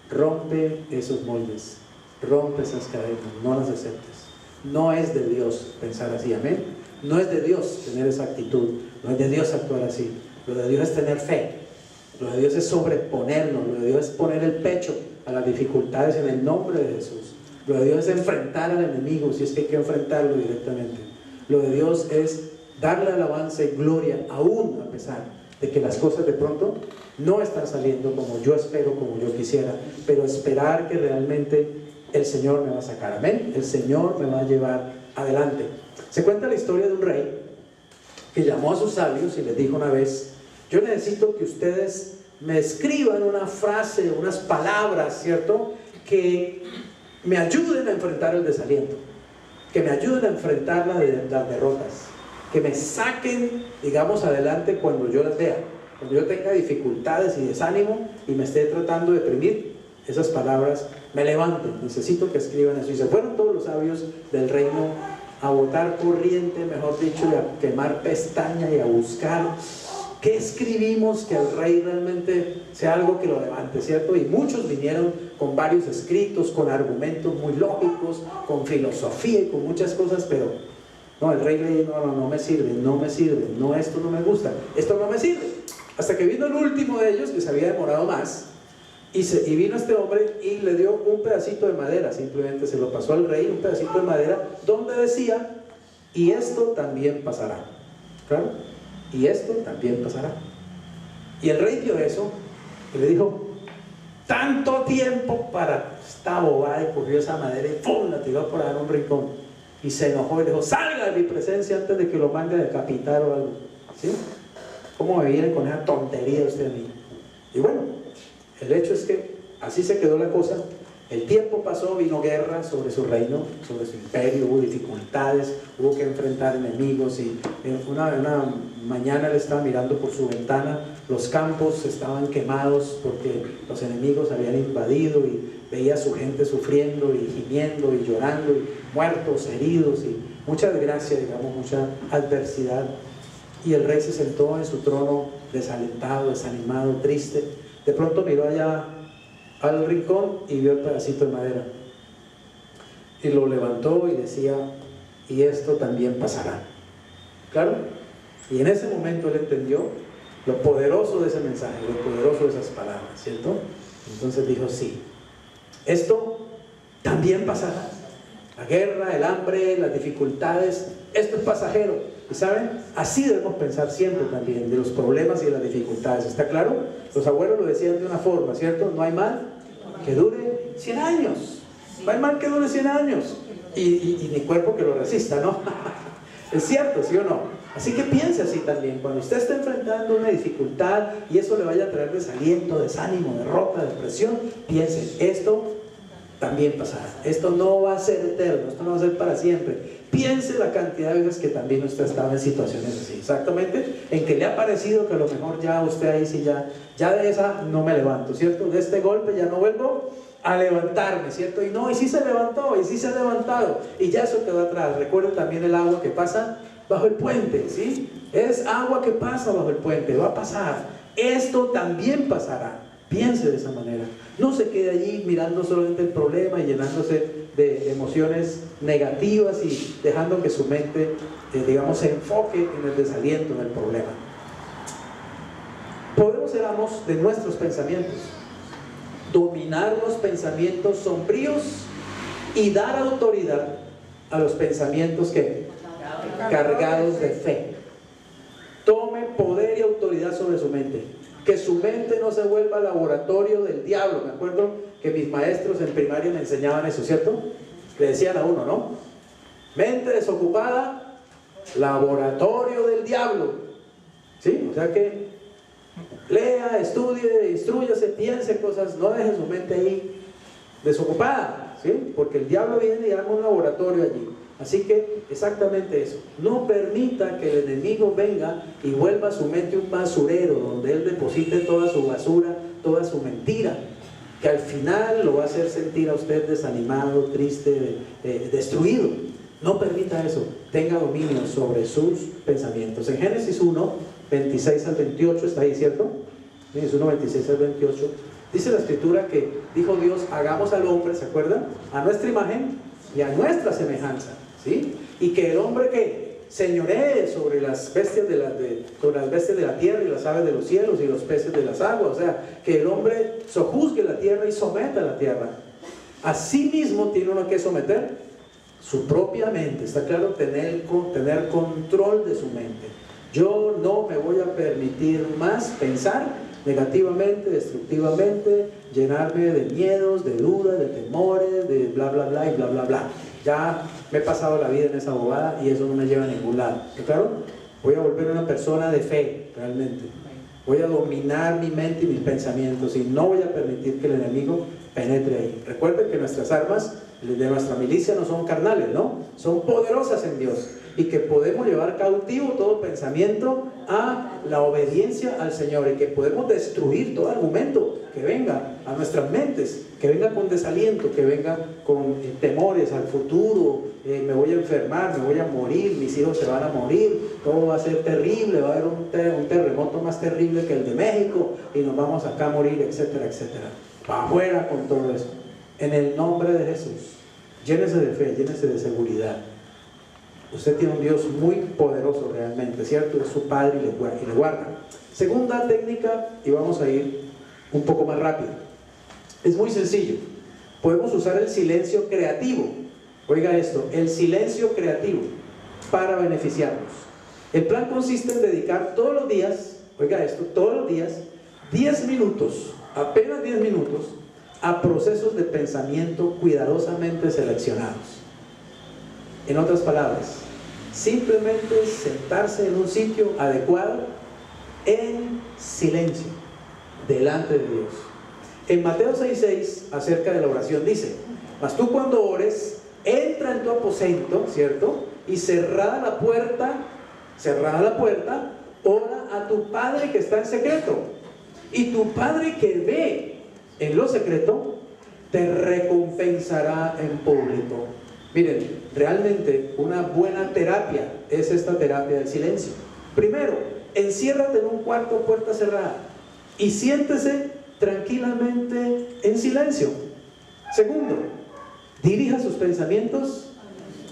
Rompe esos moldes, rompe esas cadenas, no las aceptes. No es de Dios pensar así, amén. No es de Dios tener esa actitud, no es de Dios actuar así. Lo de Dios es tener fe, lo de Dios es sobreponernos, lo de Dios es poner el pecho a las dificultades en el nombre de Jesús. Lo de Dios es enfrentar al enemigo si es que hay que enfrentarlo directamente. Lo de Dios es darle alabanza y gloria aún a pesar de que las cosas de pronto no están saliendo como yo espero, como yo quisiera, pero esperar que realmente el Señor me va a sacar, amén. El Señor me va a llevar adelante. Se cuenta la historia de un rey que llamó a sus sabios y les dijo una vez: yo necesito que ustedes me escriban una frase, unas palabras, ¿cierto?, que me ayuden a enfrentar el desaliento, que me ayuden a enfrentar las derrotas, que me saquen, digamos, adelante cuando yo las vea, cuando yo tenga dificultades y desánimo y me esté tratando de deprimir. Esas palabras me levanten, necesito que escriban eso. Y se fueron todos los sabios del reino a botar corriente, mejor dicho, y a quemar pestañas y a buscar qué escribimos que al rey realmente sea algo que lo levante, ¿cierto? Y muchos vinieron con varios escritos, con argumentos muy lógicos, con filosofía y con muchas cosas, pero no, el rey le dijo: no me sirve, no, esto no me gusta, esto no me sirve. Hasta que vino el último de ellos, que se había demorado más, y vino este hombre y le dio un pedacito de madera, simplemente se lo pasó al rey, un pedacito de madera donde decía: y esto también pasará. ¿Claro? Y esto también pasará. Y el rey vio eso y le dijo: tanto tiempo para esta bobada, y cogió esa madera y ¡pum!, la tiró por ahí en un rincón y se enojó y le dijo: salga de mi presencia antes de que lo mande a decapitar o algo. ¿Sí? ¿Cómo me viene con esa tontería usted a mí? Y bueno, el hecho es que así se quedó la cosa. El tiempo pasó, vino guerra sobre su reino, sobre su imperio, hubo dificultades, hubo que enfrentar enemigos. Y una mañana él estaba mirando por su ventana, los campos estaban quemados porque los enemigos habían invadido, y veía a su gente sufriendo y gimiendo y llorando, y muertos, heridos, y mucha desgracia, digamos, mucha adversidad. Y el rey se sentó en su trono desalentado, desanimado, triste. De pronto miró allá al rincón y vio el pedacito de madera y lo levantó y decía: y esto también pasará. Claro, y en ese momento él entendió lo poderoso de ese mensaje, lo poderoso de esas palabras, ¿cierto? Entonces dijo: sí, esto también pasará. La guerra, el hambre, las dificultades, esto es pasajero. Y saben, así debemos pensar siempre también de los problemas y de las dificultades. ¿Está claro? Los abuelos lo decían de una forma, ¿cierto? No hay mal que dure 100 años. No hay mal que dure 100 años. Y ni cuerpo que lo resista, ¿no? Es cierto, ¿sí o no? Así que piense así también. Cuando usted esté enfrentando una dificultad y eso le vaya a traer desaliento, desánimo, derrota, depresión, piense, esto también pasará. Esto no va a ser eterno, esto no va a ser para siempre. Piense la cantidad de veces que también usted ha estado en situaciones así, exactamente, en que le ha parecido que a lo mejor ya usted ahí sí ya de esa no me levanto, ¿cierto? De este golpe ya no vuelvo a levantarme, ¿cierto? Y no, y sí se levantó, y sí se ha levantado, y ya eso quedó atrás. Recuerden también el agua que pasa bajo el puente, ¿sí? Es agua que pasa bajo el puente, va a pasar. Esto también pasará. Piense de esa manera. No se quede allí mirando solamente el problema y llenándose de emociones negativas y dejando que su mente, digamos, se enfoque en el desaliento, en el problema. Podemos ser amos de nuestros pensamientos, dominar los pensamientos sombríos y dar autoridad a los pensamientos que cargados de fe. Tome poder y autoridad sobre su mente. Que su mente no se vuelva laboratorio del diablo. Me acuerdo que mis maestros en primaria me enseñaban eso, ¿cierto? Le decían a uno, ¿no? Mente desocupada, laboratorio del diablo. ¿Sí? O sea que lea, estudie, instrúyase, piense cosas, no deje su mente ahí desocupada, ¿sí? Porque el diablo viene y arma un laboratorio allí. Así que exactamente eso. No permita que el enemigo venga y vuelva su mente un basurero donde él deposite toda su basura, toda su mentira, que al final lo va a hacer sentir a usted desanimado, triste, destruido. No permita eso. Tenga dominio sobre sus pensamientos. En Génesis 1, 26 al 28 está ahí, ¿cierto? Génesis 1, 26 al 28. Dice la escritura que dijo Dios, hagamos al hombre, ¿se acuerdan? A nuestra imagen y a nuestra semejanza. ¿Sí? Y que el hombre que señoree sobre las bestias sobre las bestias de la tierra y las aves de los cielos y los peces de las aguas, o sea, que el hombre sojuzgue la tierra y someta la tierra. Asimismo tiene uno que someter su propia mente, está claro, tener control de su mente. Yo no me voy a permitir más pensar negativamente, destructivamente, llenarme de miedos, de dudas, de temores, de bla bla bla y bla bla bla. Ya me he pasado la vida en esa bobada y eso no me lleva a ningún lado. ¿Está claro? Voy a volver una persona de fe, realmente. Voy a dominar mi mente y mis pensamientos y no voy a permitir que el enemigo penetre ahí. Recuerden que nuestras armas de nuestra milicia no son carnales, ¿no? Son poderosas en Dios y que podemos llevar cautivo todo pensamiento a la obediencia al Señor y que podemos destruir todo argumento que venga a nuestras mentes, que venga con desaliento, que venga con temores al futuro, me voy a enfermar, me voy a morir, mis hijos se van a morir, todo va a ser terrible, va a haber un terremoto más terrible que el de México y nos vamos acá a morir, etcétera, etcétera. Va afuera con todo eso. En el nombre de Jesús, llénese de fe, llénese de seguridad. Usted tiene un Dios muy poderoso realmente, ¿cierto? Es su Padre y le guarda. Segunda técnica, y vamos a ir un poco más rápido. Es muy sencillo. Podemos usar el silencio creativo. Oiga esto, el silencio creativo para beneficiarnos. El plan consiste en dedicar todos los días, oiga esto, todos los días, 10 minutos, apenas 10 minutos, a procesos de pensamiento cuidadosamente seleccionados. En otras palabras, simplemente sentarse en un sitio adecuado en silencio, delante de Dios. En Mateo 6:6, acerca de la oración, dice: mas tú cuando ores, entra en tu aposento, ¿cierto? Y cerrada la puerta, ora a tu Padre que está en secreto. Y tu Padre que ve en lo secreto, te recompensará en público. Miren, realmente una buena terapia es esta terapia del silencio. Primero, enciérrate en un cuarto, puerta cerrada, y siéntese tranquilamente en silencio. Segundo, dirija sus pensamientos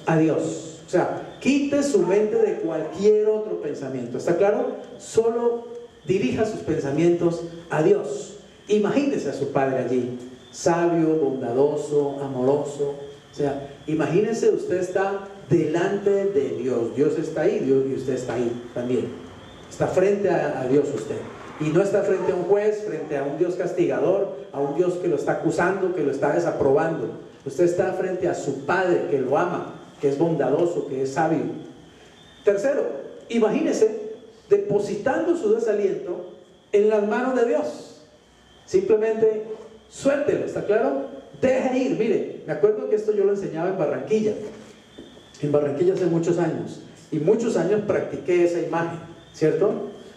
a Dios. O sea, quite su mente de cualquier otro pensamiento. ¿Está claro? Solo dirija sus pensamientos a Dios. Imagínese a su Padre allí, sabio, bondadoso, amoroso. O sea, imagínese, usted está delante de Dios. Dios está ahí, Dios, y usted está ahí también. Está frente a Dios usted. Y no está frente a un juez, frente a un Dios castigador, a un Dios que lo está acusando, que lo está desaprobando. Usted está frente a su Padre que lo ama, que es bondadoso, que es sabio. Tercero, imagínese depositando su desaliento en las manos de Dios. Simplemente suéltelo, ¿está claro? Deje ir. Mire, me acuerdo que esto yo lo enseñaba en Barranquilla hace muchos años, y muchos años practiqué esa imagen, ¿cierto?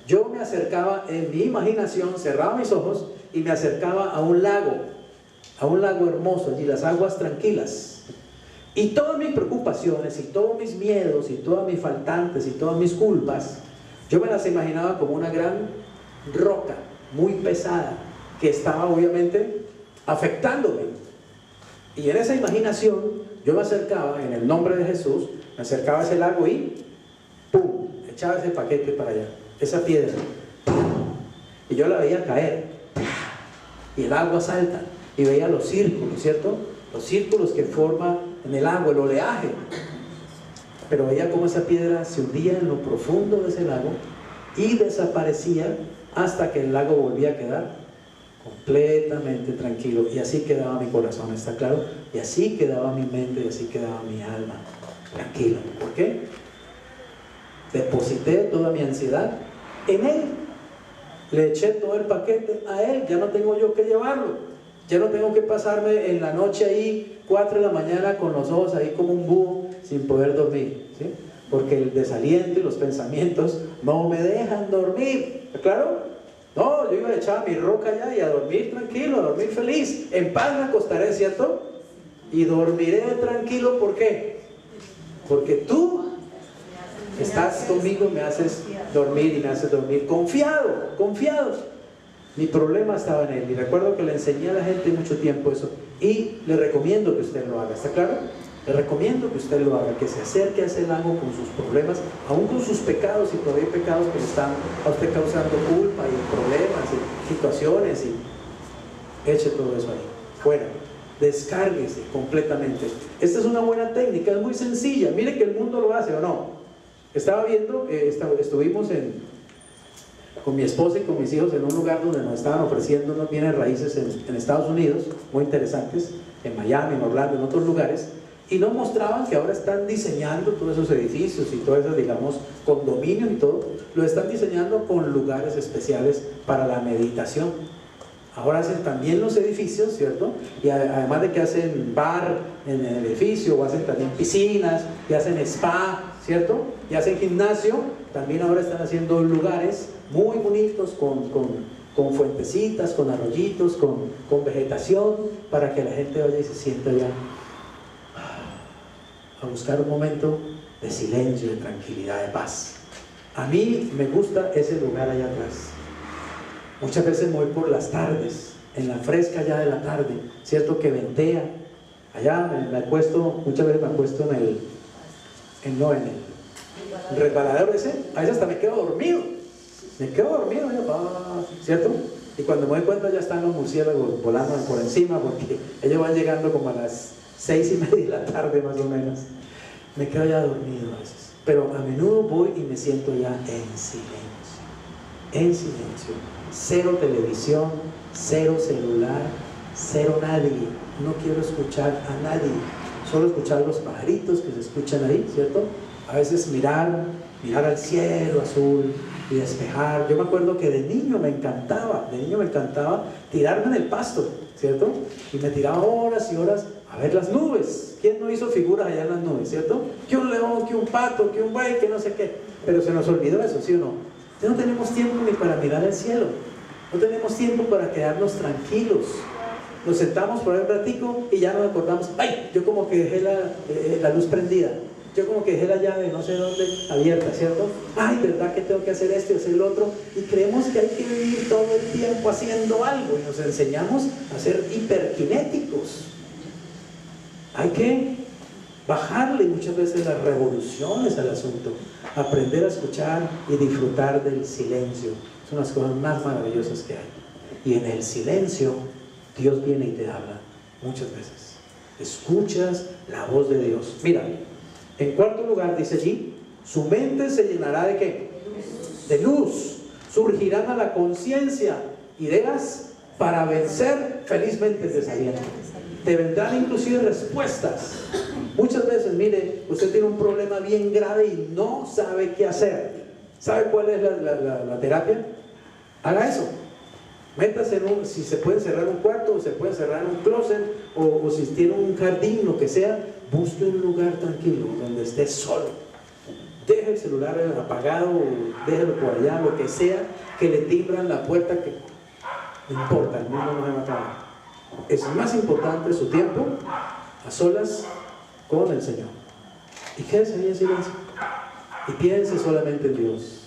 Yo me acercaba en mi imaginación, cerraba mis ojos y me acercaba a un lago hermoso, allí las aguas tranquilas, y todas mis preocupaciones y todos mis miedos y todas mis faltantes y todas mis culpas, yo me las imaginaba como una gran roca muy pesada que estaba obviamente afectándome. Y en esa imaginación yo me acercaba, en el nombre de Jesús, me acercaba a ese lago y ¡pum!, echaba ese paquete para allá, esa piedra, y yo la veía caer, y el agua salta, y veía los círculos, ¿cierto? Los círculos que forma en el agua, el oleaje. Pero veía cómo esa piedra se hundía en lo profundo de ese lago y desaparecía hasta que el lago volvía a quedar completamente tranquilo. Y así quedaba mi corazón, ¿está claro? Y así quedaba mi mente, y así quedaba mi alma tranquilo. ¿Por qué? Deposité toda mi ansiedad en Él. Le eché todo el paquete a Él. Ya no tengo yo que llevarlo. Ya no tengo que pasarme en la noche ahí 4 de la mañana con los ojos ahí como un búho sin poder dormir, ¿sí? Porque el desaliento y los pensamientos no me dejan dormir. ¿Está claro? No, yo iba a echar mi roca allá y a dormir tranquilo, a dormir feliz. En paz me acostaré, ¿cierto? Y dormiré tranquilo. ¿Por qué? Porque tú estás conmigo, me haces dormir y me haces dormir confiado, confiado. Mi problema estaba en Él, y recuerdo que le enseñé a la gente mucho tiempo eso, y le recomiendo que usted lo haga, ¿está claro? Le recomiendo que usted lo haga, que se acerque a ese lago con sus problemas, aún con sus pecados, y todavía hay pecados que le están a usted causando culpa y problemas y situaciones, y eche todo eso ahí, fuera, descárguese completamente. Esta es una buena técnica, es muy sencilla. Mire que el mundo lo hace, ¿o no? Estaba viendo, estuvimos con mi esposa y con mis hijos en un lugar donde nos estaban ofreciendo unos bienes raíces en Estados Unidos, muy interesantes, en Miami, en Orlando, en otros lugares, y nos mostraban que ahora están diseñando todos esos edificios y todos esos, digamos, condominios y todo, lo están diseñando con lugares especiales para la meditación. Ahora hacen también los edificios, ¿cierto? Y además de que hacen bar en el edificio, o hacen también piscinas, y hacen spa, ¿cierto? Y hacen gimnasio, también ahora están haciendo lugares muy bonitos con fuentecitas, con arroyitos, con vegetación, para que la gente vaya y se sienta ya a buscar un momento de silencio, de tranquilidad, de paz. A mí me gusta ese lugar allá atrás. Muchas veces me voy por las tardes, en la fresca ya de la tarde, ¿cierto? Que ventea. Allá me acuesto, muchas veces me acuesto en el resbaladero ese, a veces hasta me quedo dormido, ¿cierto? Y cuando me doy cuenta ya están los murciélagos volando por encima, porque ellos van llegando como a las 6:30 de la tarde más o menos. Me quedo ya dormido a veces, pero a menudo voy y me siento ya en silencio, cero televisión, cero celular, cero nadie. No quiero escuchar a nadie, solo escuchar los pajaritos que se escuchan ahí, ¿cierto? A veces mirar al cielo azul y despejar. Yo me acuerdo que de niño me encantaba tirarme en el pasto, ¿cierto? Y me tiraba horas y horas a ver las nubes. ¿Quién no hizo figuras allá en las nubes, cierto? Que un león, que un pato, que un buey, que no sé qué. Pero se nos olvidó eso, ¿sí o no? Ya no tenemos tiempo ni para mirar el cielo, no tenemos tiempo para quedarnos tranquilos. Nos sentamos por ahí un ratico y ya nos acordamos, ¡ay! Yo como que dejé la luz prendida, yo como que dejé la llave no sé dónde abierta, ¿cierto? ¡Ay! ¿Verdad que tengo que hacer esto y hacer lo otro? Y creemos que hay que vivir todo el tiempo haciendo algo, y nos enseñamos a ser hiperkinéticos. Hay que bajarle muchas veces las revoluciones al asunto, aprender a escuchar y disfrutar del silencio. Son las cosas más maravillosas que hay. Y en el silencio Dios viene y te habla muchas veces. Escuchas la voz de Dios. Mira, En cuarto lugar, dice allí, su mente se llenará ¿de qué? De luz. Surgirán a la conciencia ideas para vencer felizmente el desaliento. Te vendrán inclusive respuestas. Muchas veces, mire, usted tiene un problema bien grave y no sabe qué hacer. ¿Sabe cuál es la terapia? Haga eso. Métase en si se puede cerrar un cuarto, o se puede cerrar un closet, o si tiene un jardín, lo que sea, busque un lugar tranquilo, donde esté solo. Deje el celular apagado, déjelo por allá, lo que sea, que le timbran la puerta, que no importa, el mundo no se va a acabar. Es más importante su tiempo a solas con el Señor. Y quédese ahí en silencio. Y piense solamente en Dios.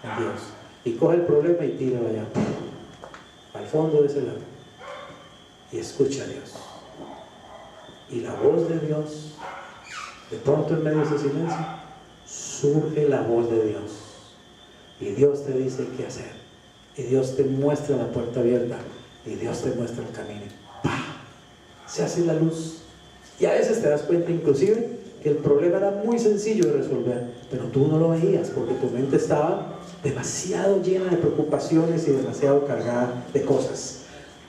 En Dios. Y coge el problema y tíralo allá, al fondo de ese lago. Y escucha a Dios. Y la voz de Dios, de pronto en medio de ese silencio, surge la voz de Dios. Y Dios te dice qué hacer. Y Dios te muestra la puerta abierta. Y Dios te muestra el camino. ¡Pah! Se hace la luz. Y a veces te das cuenta inclusive que el problema era muy sencillo de resolver, pero tú no lo veías porque tu mente estaba demasiado llena de preocupaciones y demasiado cargada de cosas.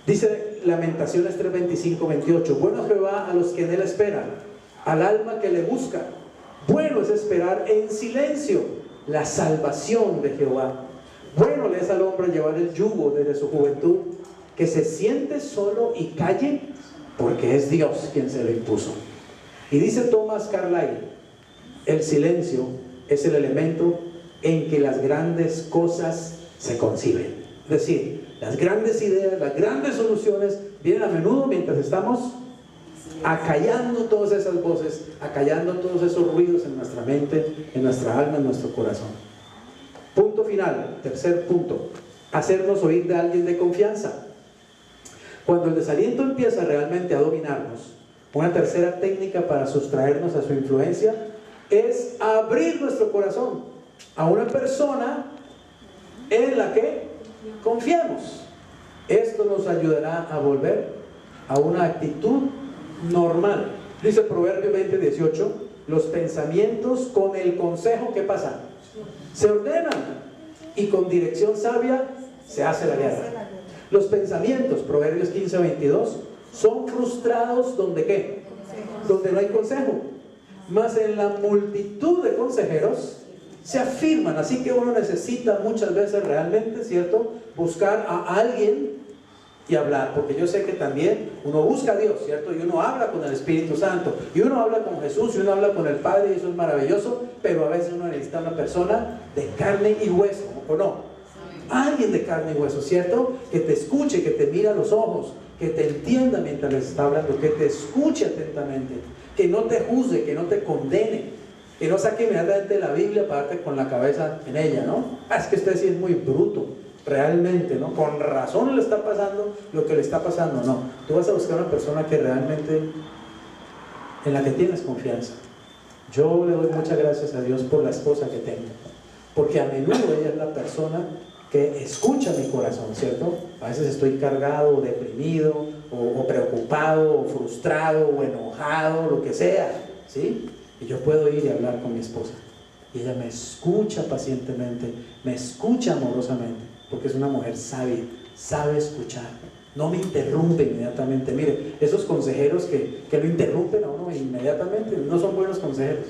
Dice Lamentaciones 3:25-28: bueno es Jehová a los que en él esperan, al alma que le busca. Bueno es esperar en silencio la salvación de Jehová. Bueno le es al hombre llevar el yugo desde su juventud, que se siente solo y calle, porque es Dios quien se lo impuso. Y dice Thomas Carlyle: el silencio es el elemento en que las grandes cosas se conciben. Es decir, las grandes ideas, las grandes soluciones vienen a menudo mientras estamos acallando todas esas voces, acallando todos esos ruidos en nuestra mente, en nuestra alma, en nuestro corazón. Punto final, tercer punto: hacernos oír de alguien de confianza. Cuando el desaliento empieza realmente a dominarnos, una tercera técnica para sustraernos a su influencia es abrir nuestro corazón a una persona en la que confiamos. Esto nos ayudará a volver a una actitud normal. Dice Proverbios 20:18: los pensamientos con el consejo, ¿qué pasa? Se ordenan, y con dirección sabia se hace la guerra. Los pensamientos, Proverbios 15:22, son frustrados donde ¿qué? Donde no hay consejo. Mas en la multitud de consejeros se afirman. Así que uno necesita muchas veces realmente, ¿cierto?, buscar a alguien y hablar, porque yo sé que también uno busca a Dios, ¿cierto? Y uno habla con el Espíritu Santo, y uno habla con Jesús, y uno habla con el Padre, y eso es maravilloso, pero a veces uno necesita una persona de carne y hueso, ¿o no? Alguien de carne y hueso, ¿cierto? Que te escuche, que te mire a los ojos, que te entienda mientras les está hablando, que te escuche atentamente, que no te juzgue, que no te condene, que no saque inmediatamente la Biblia para darte con la cabeza en ella, ¿no? Es que usted sí es muy bruto, realmente, ¿no? Con razón le está pasando lo que le está pasando. No, tú vas a buscar una persona que realmente, en la que tienes confianza. Yo le doy muchas gracias a Dios por la esposa que tengo, porque a menudo ella es la persona que escucha mi corazón, ¿cierto? A veces estoy cargado, o deprimido, o preocupado, o frustrado, o enojado, lo que sea, ¿sí? Y yo puedo ir y hablar con mi esposa, y ella me escucha pacientemente, me escucha amorosamente, porque es una mujer sabia, sabe escuchar, no me interrumpe inmediatamente. Mire, esos consejeros que lo interrumpen a uno inmediatamente no son buenos consejeros.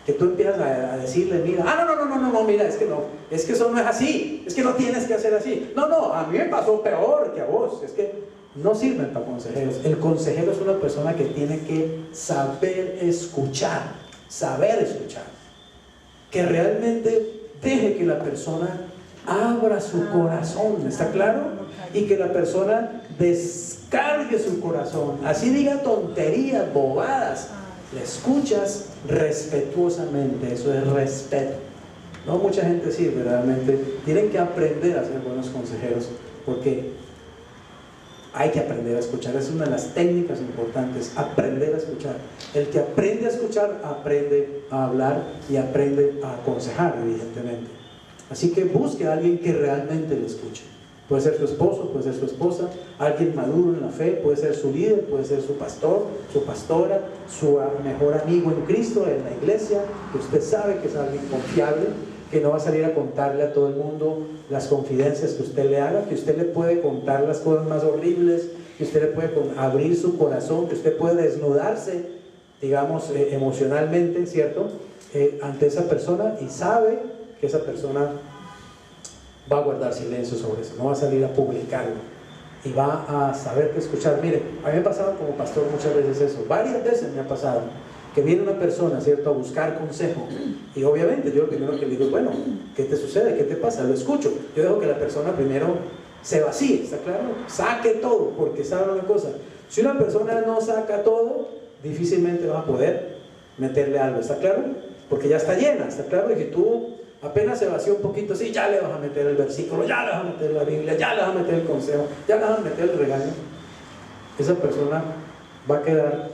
Que tú empiezas a decirle, mira, no, mira, es que eso no es así, es que no tienes que hacer así. No, a mí me pasó peor que a vos. Es que no sirven para consejeros. El consejero es una persona que tiene que saber escuchar, que realmente deje que la persona abra su corazón, ¿está claro? Y que la persona descargue su corazón, así diga tonterías, bobadas. Le escuchas respetuosamente, eso es respeto. No mucha gente sirve realmente. Tienen que aprender a ser buenos consejeros, porque hay que aprender a escuchar. Es una de las técnicas importantes, aprender a escuchar. El que aprende a escuchar, aprende a hablar y aprende a aconsejar, evidentemente. Así que busque a alguien que realmente le escuche. Puede ser su esposo, puede ser su esposa, alguien maduro en la fe, puede ser su líder, puede ser su pastor, su pastora, su mejor amigo en Cristo, en la iglesia, que usted sabe que es alguien confiable, que no va a salir a contarle a todo el mundo las confidencias que usted le haga, que usted le puede contar las cosas más horribles, que usted le puede abrir su corazón, que usted puede desnudarse, digamos, emocionalmente, ¿cierto? Ante esa persona, y sabe que esa persona va a guardar silencio sobre eso, no va a salir a publicarlo y va a saber qué escuchar. Mire, a mí me ha pasado como pastor muchas veces eso, varias veces me ha pasado que viene una persona, ¿cierto?, a buscar consejo, y obviamente yo lo primero que le digo, bueno, ¿qué te sucede? ¿Qué te pasa? Lo escucho. Yo dejo que la persona primero se vacíe, ¿está claro? Saque todo, porque sabe una cosa, si una persona no saca todo, difícilmente va a poder meterle algo, ¿está claro? Porque ya está llena, ¿está claro? Y si tú apenas se vacía un poquito así, ya le vas a meter el versículo, ya le vas a meter la Biblia, ya le vas a meter el consejo, ya le vas a meter el regaño, esa persona va a quedar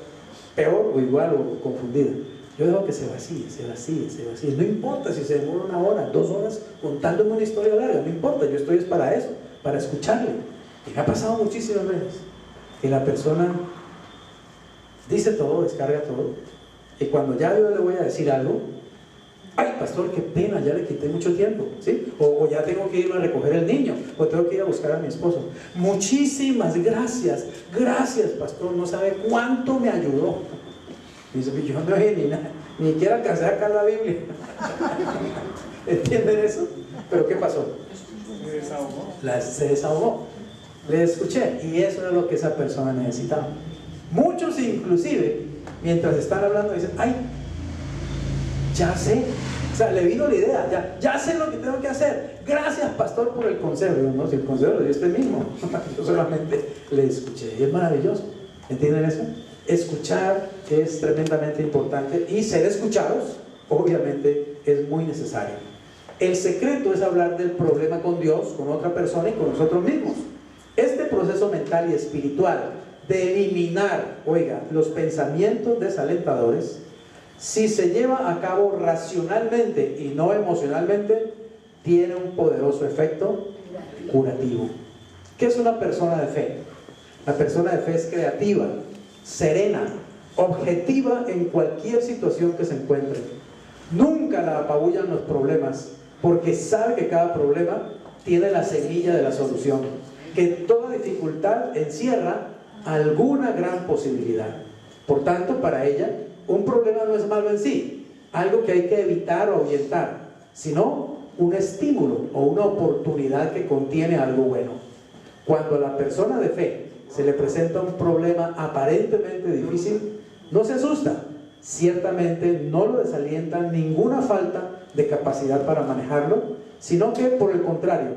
peor o igual o confundida. Yo dejo que se vacíe, se vacíe, se vacíe. No importa si se demora 1 hora, 2 horas contándome una historia larga, no importa, yo estoy es para eso, para escucharle. Y me ha pasado muchísimas veces que la persona dice todo, descarga todo, y cuando ya yo le voy a decir algo, ay, pastor, qué pena, ya le quité mucho tiempo, ¿sí? O ya tengo que irme a recoger el niño, o tengo que ir a buscar a mi esposo. Muchísimas gracias, gracias, pastor, no sabe cuánto me ayudó. Y dice, yo no oí ni siquiera alcancé a sacar la Biblia. ¿Entienden eso? ¿Pero qué pasó? Se desahogó. Se desahogó. Le escuché, y eso era lo que esa persona necesitaba. Muchos inclusive, mientras están hablando, dicen, ay, ya sé, o sea, le vino la idea, ya sé lo que tengo que hacer. Gracias, pastor, por el consejo. Yo, no, si el consejo lo dio usted mismo, yo solamente le escuché, y es maravilloso. ¿Entienden eso? Escuchar es tremendamente importante, y ser escuchados, obviamente, es muy necesario. El secreto es hablar del problema con Dios, con otra persona y con nosotros mismos. Este proceso mental y espiritual de eliminar, oiga, los pensamientos desalentadores, si se lleva a cabo racionalmente y no emocionalmente, tiene un poderoso efecto curativo. ¿Qué es una persona de fe? La persona de fe es creativa, serena, objetiva en cualquier situación que se encuentre. Nunca la apabullan los problemas, porque sabe que cada problema tiene la semilla de la solución, que toda dificultad encierra alguna gran posibilidad. Por tanto, para ella, un problema no es malo en sí, algo que hay que evitar o ahuyentar, sino un estímulo o una oportunidad que contiene algo bueno. Cuando a la persona de fe se le presenta un problema aparentemente difícil, no se asusta, ciertamente no lo desalienta ninguna falta de capacidad para manejarlo, sino que por el contrario,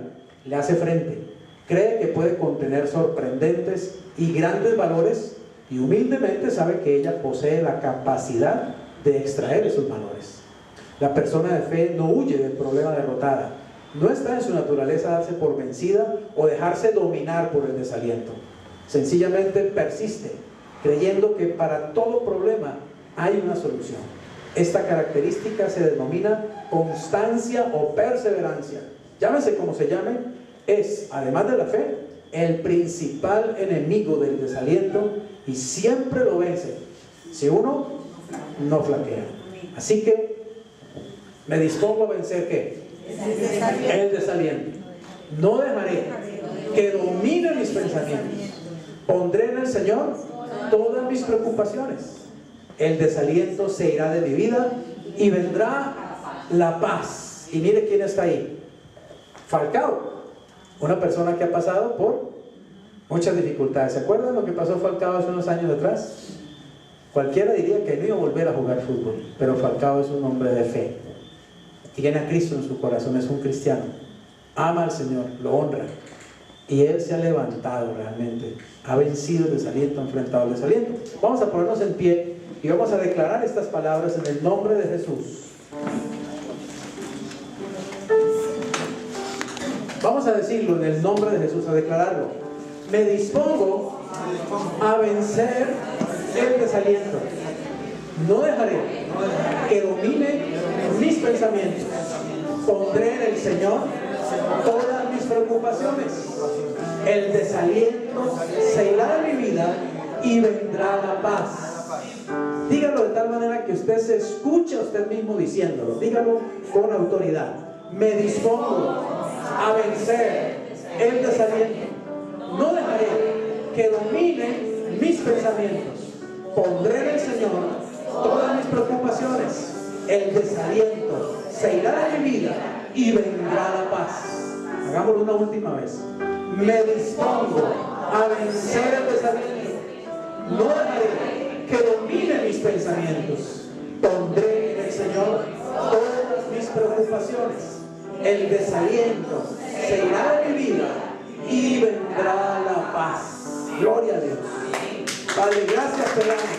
le hace frente, cree que puede contener sorprendentes y grandes valores, y humildemente sabe que ella posee la capacidad de extraer esos valores. La persona de fe no huye del problema derrotada, no está en su naturaleza darse por vencida o dejarse dominar por el desaliento. Sencillamente persiste, creyendo que para todo problema hay una solución. Esta característica se denomina constancia o perseverancia. Llámese como se llame, es, además de la fe, el principal enemigo del desaliento, y siempre lo vence si uno no flaquea. Así que me dispongo a vencer ¿qué? El desaliento. No dejaré que domine mis pensamientos. Pondré en el Señor todas mis preocupaciones. El desaliento se irá de mi vida y vendrá la paz. Y mire quién está ahí. Falcao, una persona que ha pasado por muchas dificultades. ¿Se acuerdan lo que pasó Falcao hace unos años atrás? Cualquiera diría que no iba a volver a jugar fútbol, pero Falcao es un hombre de fe. Tiene a Cristo en su corazón, es un cristiano. Ama al Señor, lo honra. Y él se ha levantado realmente. Ha vencido el desaliento, ha enfrentado el desaliento. Vamos a ponernos en pie y vamos a declarar estas palabras en el nombre de Jesús. Vamos a decirlo en el nombre de Jesús, a declararlo. Me dispongo a vencer el desaliento. No dejaré que domine mis pensamientos. Pondré en el Señor todas mis mis preocupaciones. El desaliento se irá de mi vida y vendrá la paz. Dígalo de tal manera que usted se escuche a usted mismo diciéndolo. Dígalo con autoridad. Me dispongo a vencer el desaliento. No dejaré que domine mis pensamientos. Pondré en el Señor todas mis preocupaciones. El desaliento se irá de mi vida y vendrá la paz. Hagámoslo una última vez. Me dispongo a vencer el desaliento. No dejaré que domine mis pensamientos. Pondré en el Señor todas mis preocupaciones. El desaliento se irá de mi vida y vendrá la paz. Gloria a Dios. Padre, gracias te damos.